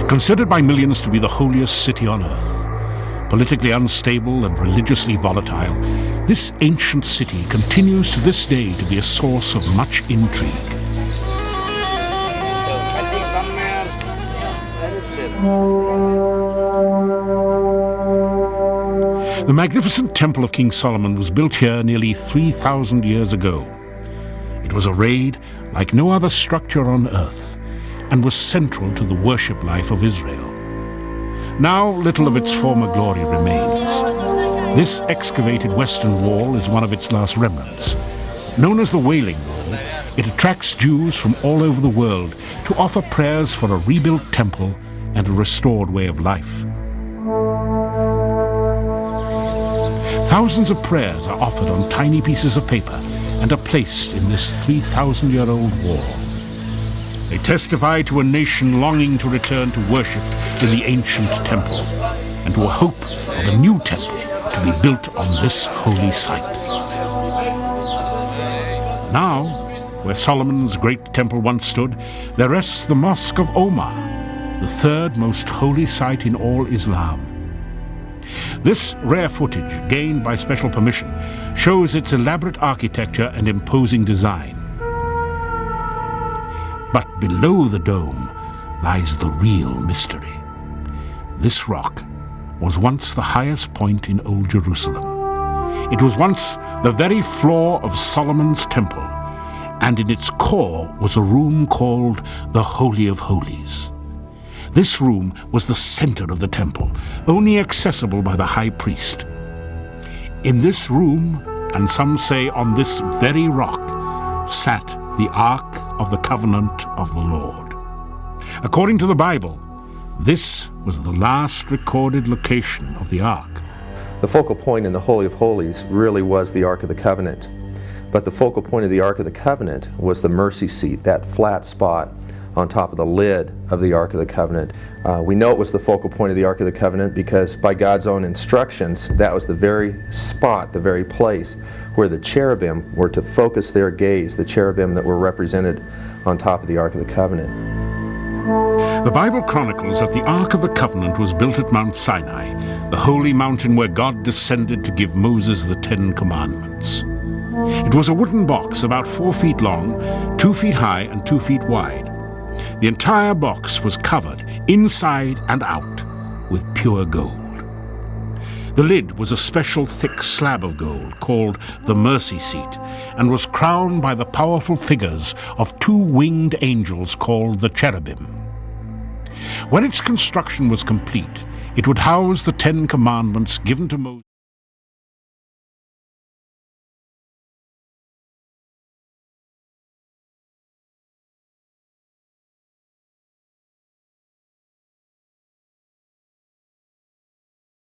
Considered by millions to be the holiest city on earth, politically unstable and religiously volatile, this ancient city continues to this day to be a source of much intrigue. The magnificent Temple of King Solomon was built here nearly 3,000 years ago. It was arrayed like no other structure on earth and was central to the worship life of Israel. Now little of its former glory remains. This excavated western wall is one of its last remnants. Known as the Wailing Wall, it attracts Jews from all over the world to offer prayers for a rebuilt temple and a restored way of life. Thousands of prayers are offered on tiny pieces of paper and are placed in this 3,000-year-old wall. They testify to a nation longing to return to worship in the ancient temple and to a hope of a new temple to be built on this holy site. Now, where Solomon's great temple once stood, there rests the Mosque of Omar, the third most holy site in all Islam. This rare footage, gained by special permission, shows its elaborate architecture and imposing design. But below the dome lies the real mystery. This rock was once the highest point in Old Jerusalem. It was once the very floor of Solomon's temple, and in its core was a room called the Holy of Holies. This room was the center of the temple, only accessible by the high priest. In this room, and some say on this very rock, sat the Ark of the Covenant of the Lord. According to the Bible, this was the last recorded location of the Ark. The focal point in the Holy of Holies really was the Ark of the Covenant. But the focal point of the Ark of the Covenant was the mercy seat, that flat spot on top of the lid of the Ark of the Covenant. We know it was the focal point of the Ark of the Covenant because by God's own instructions, that was the very spot, the very place where the cherubim were to focus their gaze, the cherubim that were represented on top of the Ark of the Covenant. The Bible chronicles that the Ark of the Covenant was built at Mount Sinai, the holy mountain where God descended to give Moses the 10 Commandments. It was a wooden box about 4 feet long, 2 feet high, and 2 feet wide. The entire box was covered, inside and out, with pure gold. The lid was a special thick slab of gold called the mercy seat and was crowned by the powerful figures of 2 winged angels called the cherubim. When its construction was complete, it would house the 10 Commandments given to Moses.